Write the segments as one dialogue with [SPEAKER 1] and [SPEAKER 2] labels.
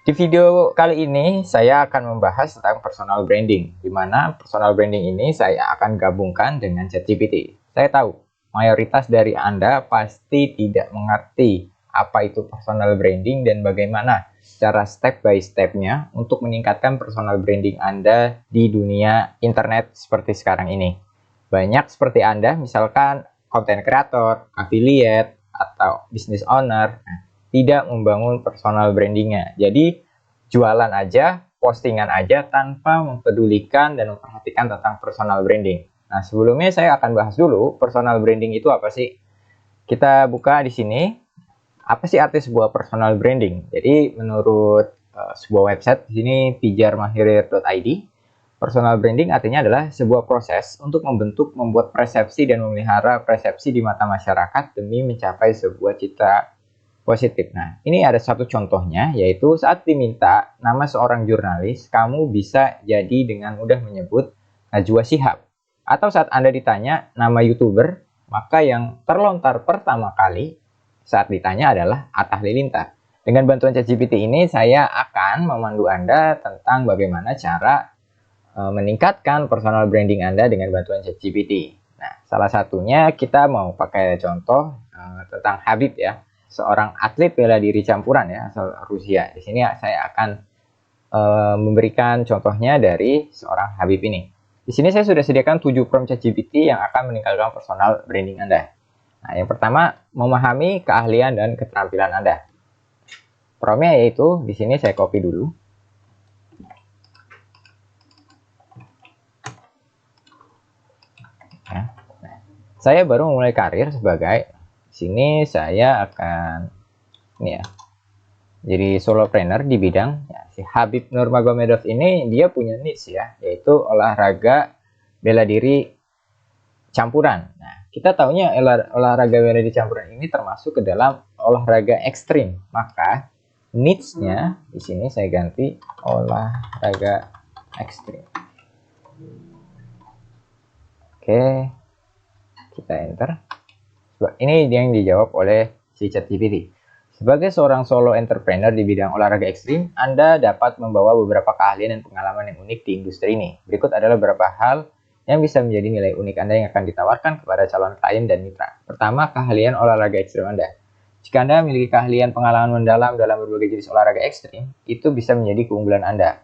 [SPEAKER 1] Di video kali ini saya akan membahas tentang personal branding, di mana personal branding ini saya akan gabungkan dengan ChatGPT. Saya tahu mayoritas dari Anda pasti tidak mengerti apa itu personal branding dan bagaimana cara step by step-nya untuk meningkatkan personal branding Anda di dunia internet seperti sekarang ini. Banyak seperti Anda, misalkan content creator, affiliate, atau business owner, tidak membangun personal brandingnya. Jadi jualan aja, postingan aja tanpa mempedulikan dan memperhatikan tentang personal branding. Nah, sebelumnya saya akan bahas dulu personal branding itu apa sih. Kita buka di sini. Apa sih arti sebuah personal branding? Jadi menurut sebuah website di sini pijarmahirir.id, personal branding artinya adalah sebuah proses untuk membuat persepsi dan memelihara persepsi di mata masyarakat demi mencapai sebuah cita positif. Nah, ini ada satu contohnya, yaitu saat diminta nama seorang jurnalis, kamu bisa jadi dengan mudah menyebut Najwa Shihab. Atau saat Anda ditanya nama YouTuber, maka yang terlontar pertama kali saat ditanya adalah Atta Halilintar. Dengan bantuan ChatGPT ini, saya akan memandu Anda tentang bagaimana cara meningkatkan personal branding Anda dengan bantuan ChatGPT. Nah, salah satunya kita mau pakai contoh tentang Habib ya, seorang atlet bela diri campuran ya asal Rusia. Di sini saya akan memberikan contohnya dari seorang Habib ini. Di sini saya sudah sediakan 7 prompt ChatGPT yang akan meningkatkan personal branding Anda. Nah, yang pertama, memahami keahlian dan keterampilan Anda. Promptnya yaitu, di sini saya copy dulu. Nah, saya baru memulai karir sebagai, di sini saya akan, ini ya, jadi solopreneur di bidang, ya, si Habib Nurmagomedov ini dia punya niche ya, yaitu olahraga bela diri campuran. Nah, kita tahunya olahraga bela diri campuran ini termasuk ke dalam olahraga ekstrim. Maka niche-nya di sini saya ganti olahraga ekstrim. Oke, kita enter. Ini yang dijawab oleh si ChatGPT. Sebagai seorang solo entrepreneur di bidang olahraga ekstrim, Anda dapat membawa beberapa keahlian dan pengalaman yang unik di industri ini. Berikut adalah beberapa hal yang bisa menjadi nilai unik Anda yang akan ditawarkan kepada calon klien dan mitra. Pertama, keahlian olahraga ekstrim Anda. Jika Anda memiliki keahlian pengalaman mendalam dalam berbagai jenis olahraga ekstrim, itu bisa menjadi keunggulan Anda.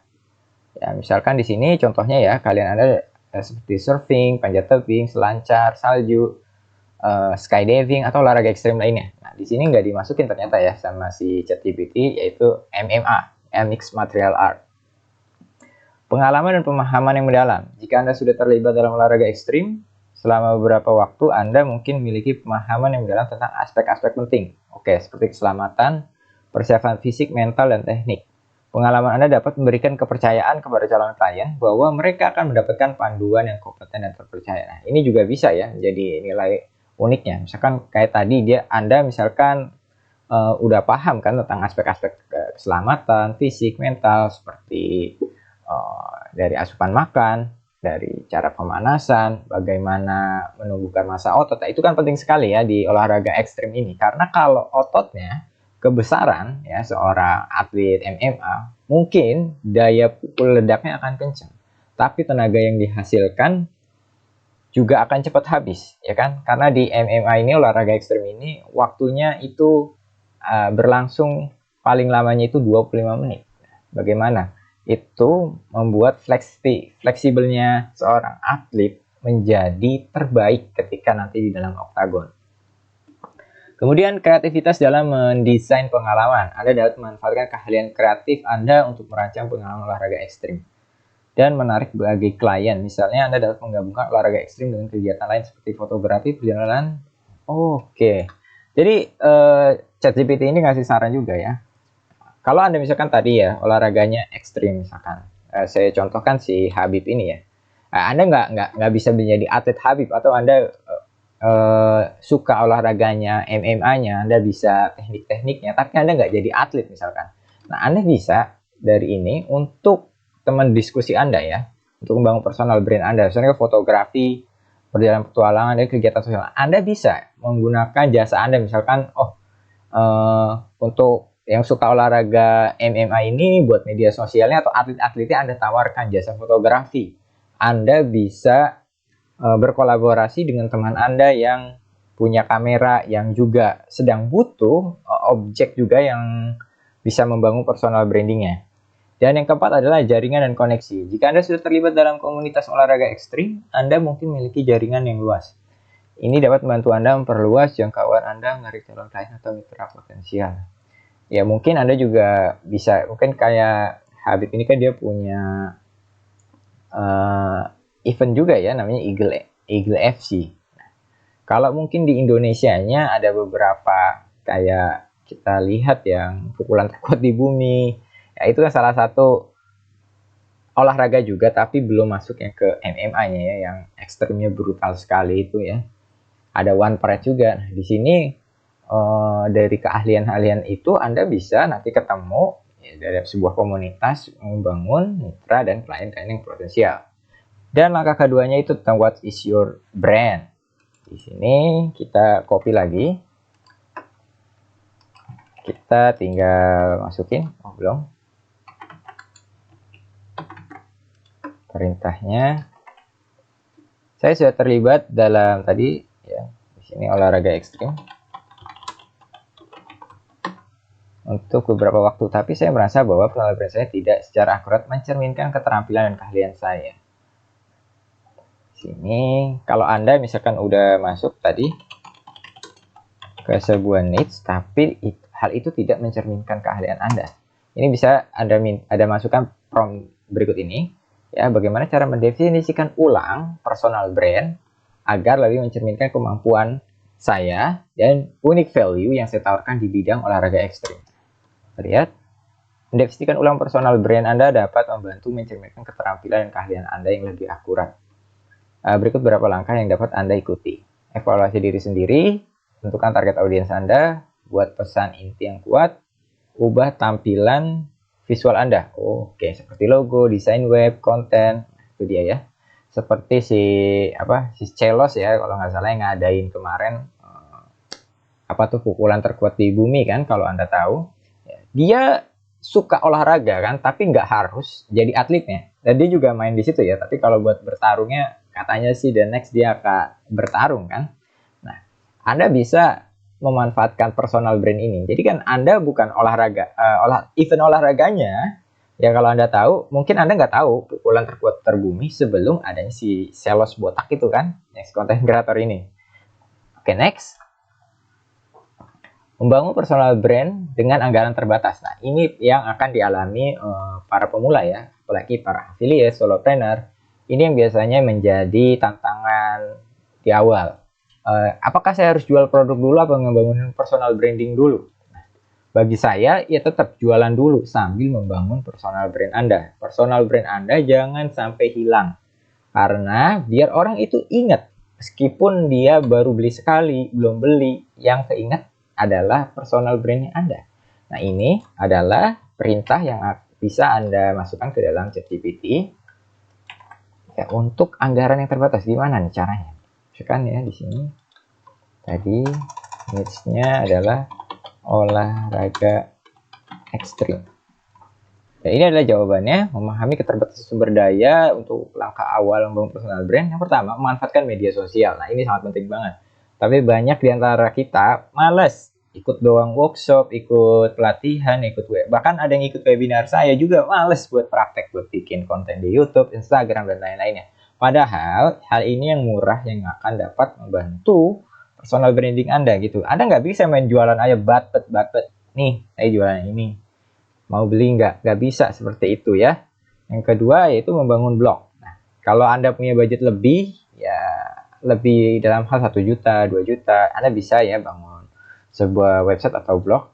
[SPEAKER 1] Ya, misalkan di sini contohnya ya, kalian Anda seperti surfing, panjat tebing, selancar, salju, skydiving atau olahraga ekstrim lainnya. Nah, di sini nggak dimasukin ternyata ya sama si ChatGPT, yaitu MMA, Mixed Martial Art. Pengalaman dan pemahaman yang mendalam. Jika Anda sudah terlibat dalam olahraga ekstrim selama beberapa waktu, Anda mungkin memiliki pemahaman yang mendalam tentang aspek-aspek penting. Oke, seperti keselamatan, persiapan fisik, mental, dan teknik. Pengalaman Anda dapat memberikan kepercayaan kepada calon klien bahwa mereka akan mendapatkan panduan yang kompeten dan terpercaya. Nah, ini juga bisa ya jadi nilai uniknya. Misalkan kayak tadi Anda misalkan udah paham kan tentang aspek-aspek keselamatan, fisik, mental, seperti dari asupan makan, dari cara pemanasan, bagaimana menumbuhkan massa otot. Nah, itu kan penting sekali ya di olahraga ekstrim ini. Karena kalau ototnya kebesaran ya seorang atlet MMA, mungkin daya pukul ledaknya akan kencang. Tapi tenaga yang dihasilkan juga akan cepat habis, ya kan? Karena di MMA ini, olahraga ekstrim ini, waktunya itu berlangsung paling lamanya itu 25 menit. Bagaimana? Itu membuat fleksibelnya seorang atlet menjadi terbaik ketika nanti di dalam oktagon. Kemudian kreativitas dalam mendesain pengalaman. Anda dapat memanfaatkan keahlian kreatif Anda untuk merancang pengalaman olahraga ekstrim dan menarik bagi klien. Misalnya Anda dapat menggabungkan olahraga ekstrim dengan kegiatan lain seperti fotografi, perjalanan. Oke. Jadi ChatGPT ini ngasih saran juga ya. Kalau Anda misalkan tadi ya olahraganya ekstrim misalkan, saya contohkan si Habib ini ya. Anda nggak bisa menjadi atlet Habib, atau Anda suka olahraganya MMA-nya, Anda bisa teknik-tekniknya, tapi Anda nggak jadi atlet misalkan. Nah, Anda bisa dari ini untuk teman diskusi Anda ya, untuk membangun personal brand Anda. Misalnya fotografi, perjalanan petualangan, dan kegiatan sosial. Anda bisa menggunakan jasa Anda misalkan, untuk yang suka olahraga MMA ini buat media sosialnya atau atlet-atletnya Anda tawarkan jasa fotografi. Anda bisa berkolaborasi dengan teman Anda yang punya kamera yang juga sedang butuh objek juga yang bisa membangun personal brandingnya. Dan yang keempat adalah jaringan dan koneksi. Jika Anda sudah terlibat dalam komunitas olahraga ekstrim, Anda mungkin memiliki jaringan yang luas. Ini dapat membantu Anda memperluas jangkauan Anda menarik calon klien atau mitra potensial. Ya mungkin Anda juga bisa, mungkin kayak Habib ini kan dia punya event juga ya, namanya Eagle FC. Nah, kalau mungkin di Indonesianya ada beberapa kayak kita lihat yang pukulan terkuat di bumi, ya itu kan salah satu olahraga juga, tapi belum masuk yang ke MMA-nya ya, yang ekstrimnya brutal sekali itu ya. Ada One Pride juga. Nah, di sini dari keahlian-ahlian itu Anda bisa nanti ketemu ya, dari sebuah komunitas membangun mitra dan klien-klien yang potensial. Dan langkah keduanya itu tentang what is your brand. Di sini kita copy lagi. Kita tinggal masukin, belum. Perintahnya. Saya sudah terlibat dalam tadi ya, di sini olahraga ekstrim untuk beberapa waktu, tapi saya merasa bahwa personal brand saya tidak secara akurat mencerminkan keterampilan dan keahlian saya. Sini, kalau Anda misalkan udah masuk tadi ke sebuah niche, tapi hal itu tidak mencerminkan keahlian Anda. Ini bisa Anda masukkan prompt berikut ini, ya, bagaimana cara mendefinisikan ulang personal brand agar lebih mencerminkan kemampuan saya dan unique value yang saya tawarkan di bidang olahraga ekstrim. Lihat, mendefinisikan ulang personal brand Anda dapat membantu mencerminkan keterampilan dan keahlian Anda yang lebih akurat. Berikut beberapa langkah yang dapat Anda ikuti. Evaluasi diri sendiri, tentukan target audiens Anda, buat pesan inti yang kuat, ubah tampilan visual Anda. Oke, seperti logo, desain web, konten, itu dia ya. Seperti si Celos ya, kalau nggak salah yang ngadain kemarin pukulan terkuat di bumi kan, kalau Anda tahu. Dia suka olahraga kan, tapi nggak harus jadi atletnya. Dan dia juga main di situ ya, tapi kalau buat bertarungnya katanya sih the next dia akan bertarung kan. Nah, Anda bisa memanfaatkan personal brand ini. Jadi kan Anda bukan olahraga, event olahraganya, ya kalau Anda tahu, mungkin Anda nggak tahu pukulan terkuat terbumi sebelum adanya si Celos botak itu kan, yang konten kreator ini. Oke, next. Membangun personal brand dengan anggaran terbatas. Nah, ini yang akan dialami para pemula ya, apalagi para affiliate, solopreneur. Ini yang biasanya menjadi tantangan di awal. Apakah saya harus jual produk dulu atau membangun personal branding dulu? Nah, bagi saya, ya tetap jualan dulu sambil membangun personal brand Anda. Personal brand Anda jangan sampai hilang. Karena biar orang itu ingat, meskipun dia baru beli sekali, belum beli, yang keinget adalah personal branding Anda. Nah, ini adalah perintah yang bisa Anda masukkan ke dalam ChatGPT. Ya, untuk anggaran yang terbatas, gimana nih caranya? Misalkan ya di sini tadi niche-nya adalah olahraga ekstrim. Ya, ini adalah jawabannya. Memahami keterbatasan sumber daya untuk langkah awal membangun personal brand. Yang pertama, memanfaatkan media sosial. Nah, ini sangat penting banget. Tapi banyak di antara kita males ikut doang workshop, ikut pelatihan, ikut web. Bahkan ada yang ikut webinar, saya juga males buat praktek, buat bikin konten di YouTube, Instagram, dan lain-lainnya. Padahal hal ini yang murah yang akan dapat membantu personal branding Anda gitu. Anda nggak bisa main jualan aja batet. Nih, saya jualan ini. Mau beli nggak? Nggak bisa seperti itu ya. Yang kedua yaitu membangun blog. Nah, kalau Anda punya budget lebih, ya lebih dalam hal 1 juta, 2 juta, Anda bisa ya bangun sebuah website atau blog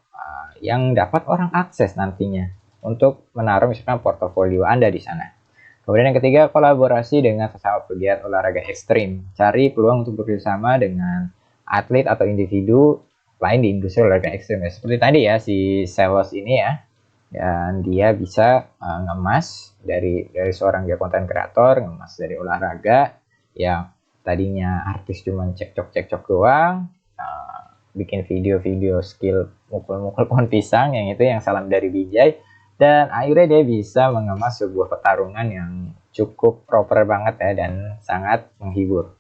[SPEAKER 1] yang dapat orang akses nantinya untuk menaruh misalkan portofolio Anda di sana. Kemudian yang ketiga, kolaborasi dengan sesama pegiat olahraga ekstrim. Cari peluang untuk bekerjasama dengan atlet atau individu lain di industri olahraga ekstrim. Ya, seperti tadi ya, si Celos ini ya. Dan dia bisa ngemas dari seorang dia konten kreator, ngemas dari olahraga yang tadinya artis cuma cekcok doang, bikin video-video skill mukul-mukul pohon pisang, yang itu yang salam dari Binjai, dan akhirnya dia bisa mengemas sebuah pertarungan yang cukup proper banget ya dan sangat menghibur.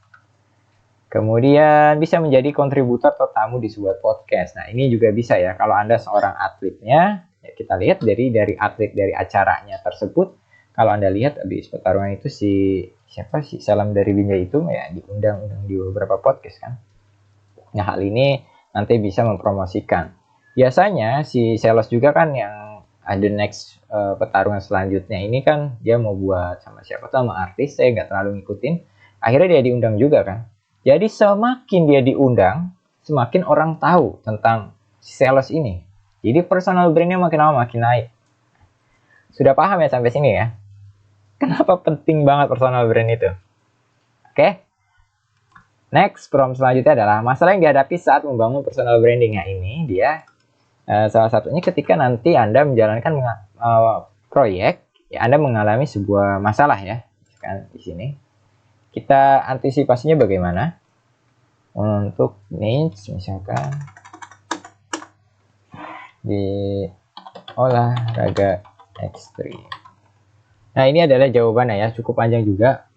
[SPEAKER 1] Kemudian bisa menjadi kontributor atau tamu di sebuah podcast. Nah, ini juga bisa ya kalau Anda seorang atletnya, ya kita lihat dari atlet dari acaranya tersebut. Kalau Anda lihat habis pertarungan itu siapa sih salam dari Binjai itu ya diundang di beberapa podcast kan. Nah, hal ini nanti bisa mempromosikan. Biasanya si sales juga kan yang ada next pertarungan selanjutnya ini kan dia mau buat sama siapa tuh, sama artis, saya nggak terlalu ngikutin. Akhirnya dia diundang juga kan. Jadi semakin dia diundang, semakin orang tahu tentang si sales ini. Jadi personal brandnya makin lama makin naik. Sudah paham ya sampai sini ya? Kenapa penting banget personal brand itu? Oke? Next, prompt selanjutnya adalah masalah yang dihadapi saat membangun personal branding. Nah, ini dia salah satunya ketika nanti Anda menjalankan proyek, ya Anda mengalami sebuah masalah ya. Kan di sini. Kita antisipasinya bagaimana? Untuk niche misalkan di olahraga ekstrim. Nah, ini adalah jawabannya ya, cukup panjang juga.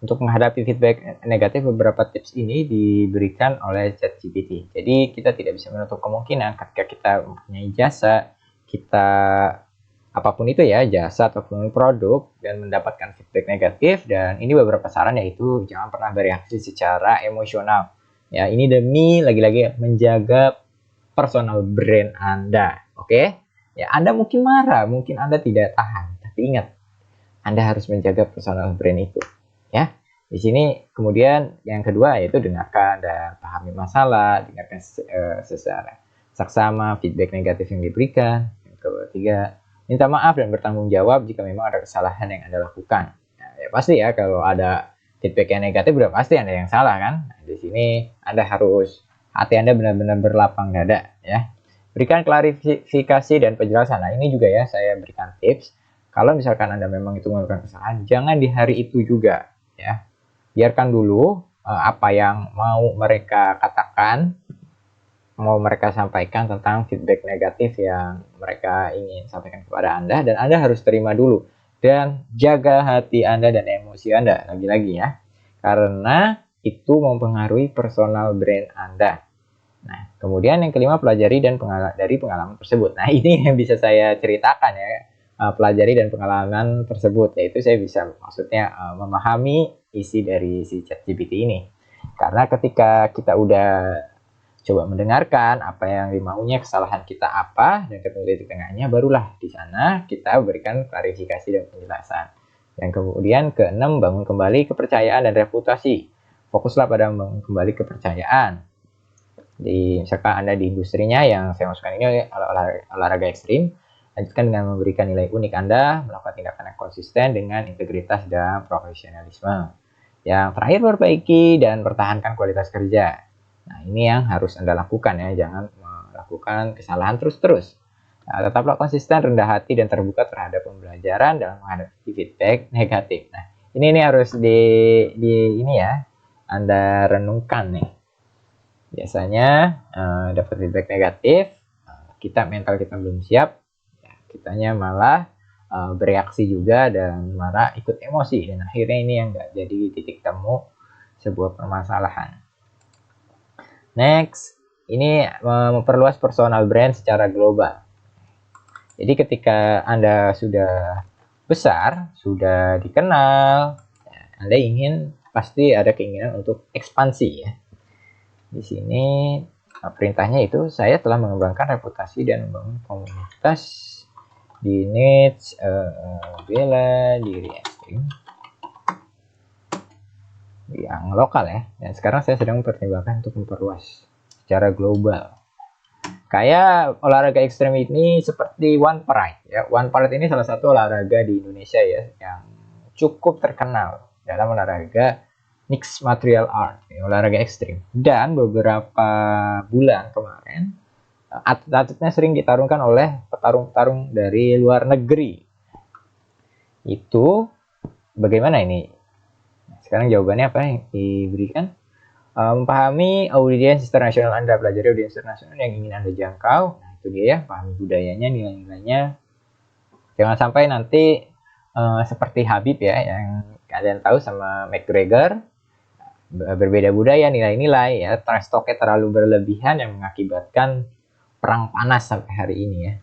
[SPEAKER 1] Untuk menghadapi feedback negatif, beberapa tips ini diberikan oleh ChatGPT. Jadi kita tidak bisa menutup kemungkinan ketika kita mempunyai jasa, kita apapun itu ya, jasa ataupun produk, dan mendapatkan feedback negatif. Dan ini beberapa saran, yaitu jangan pernah bereaksi secara emosional. Ya, ini demi lagi-lagi menjaga personal brand Anda. Oke? Ya, Anda mungkin marah, mungkin Anda tidak tahan, tapi ingat, Anda harus menjaga personal brand itu. Ya. Di sini kemudian yang kedua yaitu dengarkan dan pahami masalah, dengarkan secara saksama feedback negatif yang diberikan. Yang ketiga, minta maaf dan bertanggung jawab jika memang ada kesalahan yang Anda lakukan. Nah, ya pasti ya kalau ada feedback yang negatif udah pasti Anda yang salah kan. Nah, di sini Anda harus hati Anda benar-benar berlapang dada ya. Berikan klarifikasi dan penjelasan. Nah, ini juga ya saya berikan tips. Kalau misalkan Anda memang itu melakukan kesalahan, jangan di hari itu juga ya. Biarkan dulu apa yang mau mereka katakan, mau mereka sampaikan tentang feedback negatif yang mereka ingin sampaikan kepada Anda, dan Anda harus terima dulu dan jaga hati Anda dan emosi Anda lagi-lagi ya, karena itu mempengaruhi personal brand Anda. Nah, kemudian yang kelima, pelajari dan dari pengalaman tersebut. Nah, ini yang bisa saya ceritakan ya, pelajari dan pengalaman tersebut, yaitu saya bisa maksudnya memahami isi dari si ChatGPT ini. Karena ketika kita udah coba mendengarkan apa yang dimaunya, kesalahan kita apa, dan ketemu titik tengahnya, barulah di sana kita berikan klarifikasi dan penjelasan. Yang kemudian keenam, bangun kembali kepercayaan dan reputasi. Fokuslah pada membangun kembali kepercayaan. Misalkan Anda di industrinya yang saya masukkan ini olahraga ekstrim, lanjutkan dengan memberikan nilai unik Anda, melakukan tindakan yang konsisten dengan integritas dan profesionalisme. Yang terakhir, perbaiki dan pertahankan kualitas kerja. Nah, ini yang harus Anda lakukan ya, jangan melakukan kesalahan terus-terus. Nah, tetaplah konsisten, rendah hati, dan terbuka terhadap pembelajaran dalam menghadapi feedback negatif. Nah, ini harus ini ya, Anda renungkan nih. Biasanya dapat feedback negatif, mental kita belum siap, ya, kitanya malah bereaksi juga dan marah, ikut emosi, dan akhirnya ini yang nggak jadi titik temu sebuah permasalahan. Next, ini memperluas personal brand secara global. Jadi ketika Anda sudah besar, sudah dikenal, Anda pasti ada keinginan untuk ekspansi ya. Di sini perintahnya itu, saya telah mengembangkan reputasi dan membangun komunitas di niche bela diri ekstrim yang lokal ya, dan sekarang saya sedang mempertimbangkan untuk memperluas secara global. Kayak olahraga ekstrem ini seperti One Pride ya. One Pride ini salah satu olahraga di Indonesia ya yang cukup terkenal dalam olahraga mixed martial art, ya, olahraga ekstrim. Dan beberapa bulan kemarin atlet-atletnya sering ditarungkan oleh petarung-petarung dari luar negeri. Itu bagaimana ini? Sekarang jawabannya apa yang diberikan? Memahami audiens internasional Anda, pelajari audiens internasional yang ingin Anda jangkau. Nah, itu dia ya, pahami budayanya, nilai-nilainya. Jangan sampai nanti seperti Habib ya, yang kalian tahu sama McGregor, berbeda budaya, nilai-nilai ya, trash talk-nya terlalu berlebihan yang mengakibatkan perang panas sampai hari ini ya.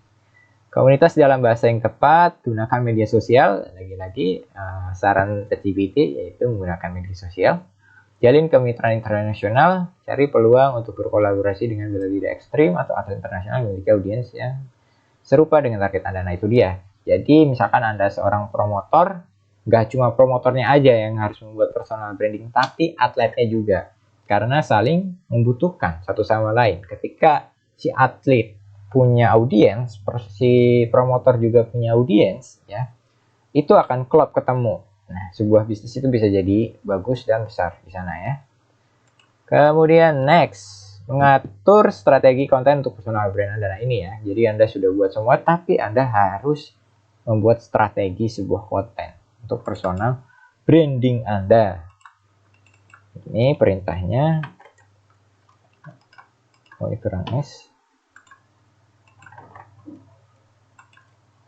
[SPEAKER 1] Komunitas dalam bahasa yang tepat, gunakan media sosial. Lagi-lagi saran ChatGPT yaitu menggunakan media sosial. Jalin kemitraan internasional, cari peluang untuk berkolaborasi dengan bela diri ekstrim atau atlet internasional memiliki audiens yang serupa dengan target Anda. Nah, itu dia. Jadi, misalkan Anda seorang promotor, nggak cuma promotornya aja yang harus membuat personal branding, tapi atletnya juga. Karena saling membutuhkan satu sama lain. Ketika si atlet punya audiens, si promotor juga punya audiens, ya, itu akan klop ketemu. Nah, sebuah bisnis itu bisa jadi bagus dan besar di sana ya. Kemudian next, mengatur strategi konten untuk personal brand Anda. Nah, ini ya. Jadi Anda sudah buat semua, tapi Anda harus membuat strategi sebuah konten untuk personal branding Anda. Ini perintahnya. Oh, kurang S.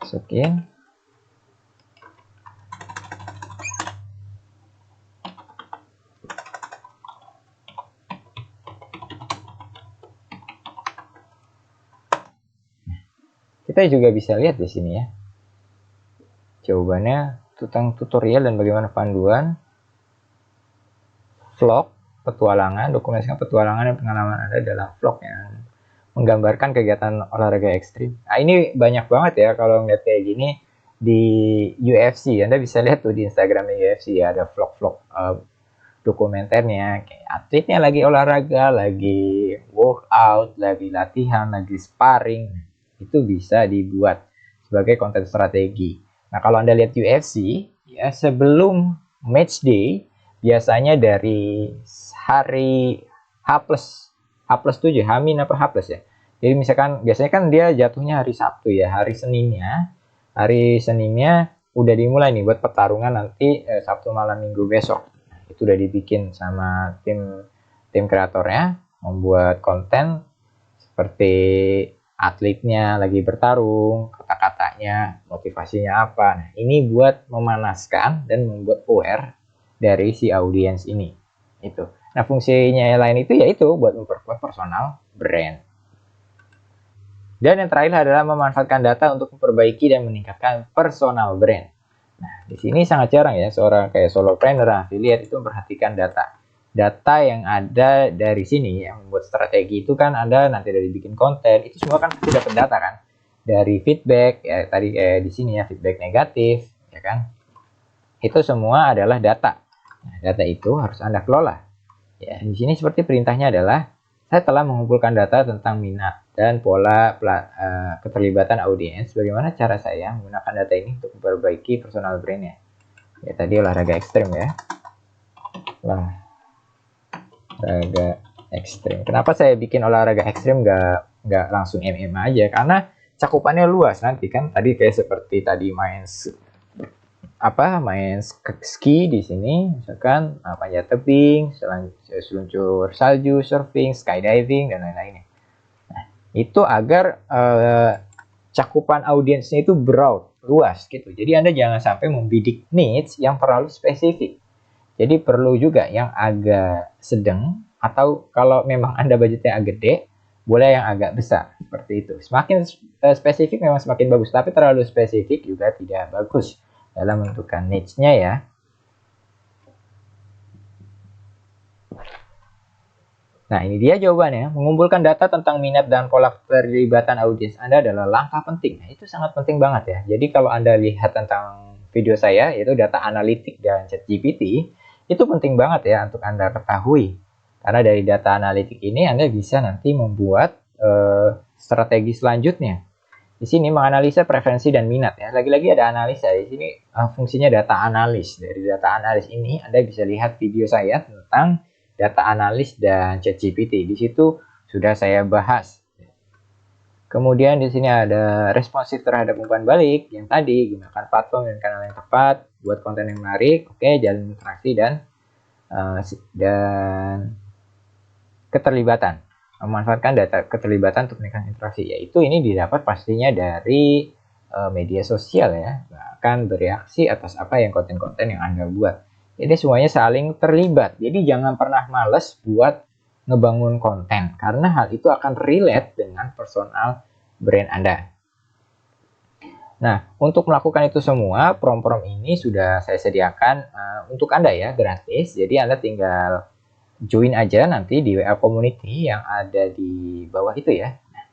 [SPEAKER 1] Masukin. Kita juga bisa lihat di sini ya. Jawabannya tentang tutorial dan bagaimana panduan, vlog, petualangan, dokumentasikan petualangan dan pengalaman Anda dalam vlog yang menggambarkan kegiatan olahraga ekstrim. Nah, ini banyak banget ya kalau ngeliat kayak gini di UFC. Anda bisa lihat tuh di Instagramnya UFC ya, ada vlog-vlog dokumenternya, kayak atletnya lagi olahraga, lagi workout, lagi latihan, lagi sparring. Itu bisa dibuat sebagai konten strategi. Nah, kalau Anda lihat UFC, ya sebelum match day, biasanya dari hari H+7, H- apa H+ ya. Jadi misalkan biasanya kan dia jatuhnya hari Sabtu ya, hari Seninnya udah dimulai nih buat pertarungan nanti Sabtu malam Minggu besok. Itu udah dibikin sama tim kreatornya, membuat konten seperti atletnya lagi bertarung, kata-katanya, motivasinya apa. Nah, ini buat memanaskan dan membuat aware dari si audiens ini. Itu. Nah, fungsinya yang lain itu yaitu buat memperkuat personal brand. Dan yang terakhir adalah memanfaatkan data untuk memperbaiki dan meningkatkan personal brand. Nah, di sini sangat jarang ya seorang kayak solopreneur, affiliate itu memperhatikan data. Data yang ada dari sini yang membuat strategi itu kan Anda nanti dari bikin konten, itu semua kan pasti dapat data kan. Dari feedback, ya tadi di sini ya feedback negatif, ya kan. Itu semua adalah data. Nah, data itu harus Anda kelola. Ya, di sini seperti perintahnya adalah saya telah mengumpulkan data tentang minat dan pola keterlibatan audiens. Bagaimana cara saya menggunakan data ini untuk memperbaiki personal brandnya? Ya tadi olahraga ekstrim ya. Olahraga ekstrim. Kenapa saya bikin olahraga ekstrim nggak langsung MMA aja? Karena cakupannya luas nanti kan. Tadi kayak seperti tadi main ski di sini, misalkan panjat tebing, seluncur salju, surfing, skydiving dan lain-lainnya. Nah, itu agar cakupan audiensnya itu broad, luas gitu. Jadi Anda jangan sampai membidik niche yang terlalu spesifik. Jadi perlu juga yang agak sedang, atau kalau memang Anda budgetnya agak gede, boleh yang agak besar seperti itu. Semakin spesifik memang semakin bagus, tapi terlalu spesifik juga tidak bagus dalam menentukan niche-nya ya. Nah, ini dia jawabannya. Mengumpulkan data tentang minat dan pola keterlibatan audiens Anda adalah langkah penting. Nah, itu sangat penting banget ya. Jadi kalau Anda lihat tentang video saya, yaitu data analitik dan ChatGPT, itu penting banget ya untuk Anda ketahui. Karena dari data analitik ini Anda bisa nanti membuat strategi selanjutnya. Di sini menganalisa preferensi dan minat ya. Lagi-lagi ada analisa. Di sini fungsinya data analis. Dari data analis ini Anda bisa lihat video saya tentang data analis dan ChatGPT. Di situ sudah saya bahas. Kemudian di sini ada responsif terhadap umpan balik yang tadi, gunakan platform dan kanal yang tepat, buat konten yang menarik, oke, jalin interaksi dan keterlibatan. Memanfaatkan data keterlibatan untuk meningkatkan interaksi, yaitu ini didapat pastinya dari media sosial ya, bahkan bereaksi atas apa yang konten-konten yang Anda buat. Jadi semuanya saling terlibat. Jadi jangan pernah males buat ngebangun konten, karena hal itu akan relate dengan personal brand Anda. Nah, untuk melakukan itu semua, prom-prom ini sudah saya sediakan untuk Anda ya, gratis. Jadi Anda tinggal join aja nanti di WA community yang ada di bawah itu ya. Nah,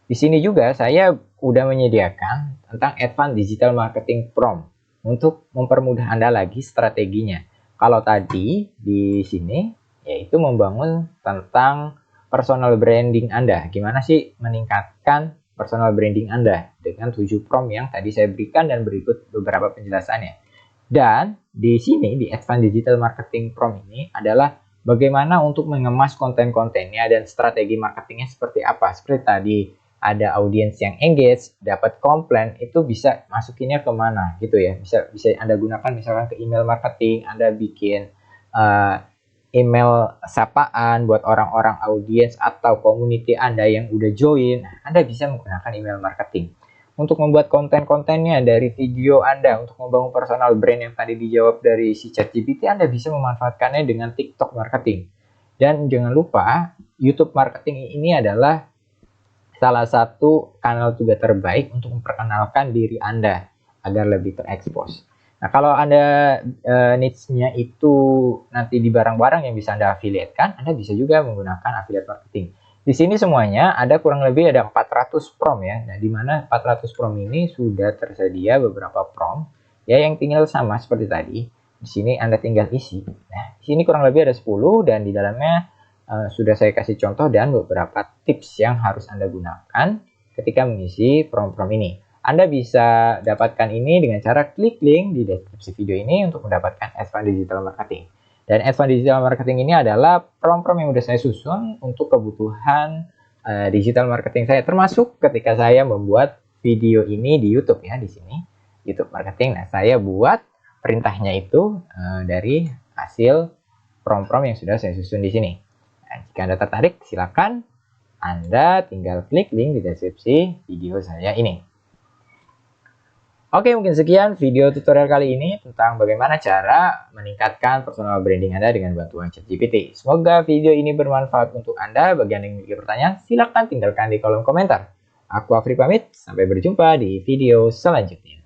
[SPEAKER 1] di sini juga saya udah menyediakan tentang Advanced Digital Marketing Prom untuk mempermudah Anda lagi strateginya. Kalau tadi di sini yaitu membangun tentang personal branding Anda. Gimana sih meningkatkan personal branding Anda dengan 7 prom yang tadi saya berikan dan berikut beberapa penjelasannya. Dan di sini di Advanced Digital Marketing Prom ini adalah bagaimana untuk mengemas konten-kontennya dan strategi marketingnya seperti apa. Seperti tadi ada audiens yang engage, dapat komplain, itu bisa masukinnya kemana gitu ya. Bisa Anda gunakan misalkan ke email marketing, Anda bikin email sapaan buat orang-orang audiens atau community Anda yang udah join. Anda bisa menggunakan email marketing. Untuk membuat konten-kontennya dari video Anda, untuk membangun personal brand yang tadi dijawab dari si ChatGPT, Anda bisa memanfaatkannya dengan TikTok marketing. Dan jangan lupa, YouTube marketing ini adalah salah satu kanal juga terbaik untuk memperkenalkan diri Anda agar lebih terekspos. Nah, kalau Anda niche-nya itu nanti di barang-barang yang bisa Anda affiliate-kan, Anda bisa juga menggunakan affiliate marketing. Di sini semuanya ada kurang lebih ada 400 prom ya. Nah, di mana 400 prom ini sudah tersedia beberapa prom ya yang tinggal sama seperti tadi. Di sini Anda tinggal isi. Nah, di sini kurang lebih ada 10 dan di dalamnya sudah saya kasih contoh dan beberapa tips yang harus Anda gunakan ketika mengisi prom-prom ini. Anda bisa dapatkan ini dengan cara klik link di deskripsi video ini untuk mendapatkan Advanced Digital Marketing. Dan Advanced Digital Marketing ini adalah prom-prom yang sudah saya susun untuk kebutuhan digital marketing saya, termasuk ketika saya membuat video ini di YouTube ya, di sini YouTube Marketing. Nah, saya buat perintahnya itu dari hasil prom-prom yang sudah saya susun di sini. Nah, jika Anda tertarik, silakan Anda tinggal klik link di deskripsi video saya ini. Oke, mungkin sekian video tutorial kali ini tentang bagaimana cara meningkatkan personal branding Anda dengan bantuan ChatGPT. Semoga video ini bermanfaat untuk Anda. Bagi Anda yang memiliki pertanyaan, silakan tinggalkan di kolom komentar. Aku Afri pamit, sampai berjumpa di video selanjutnya.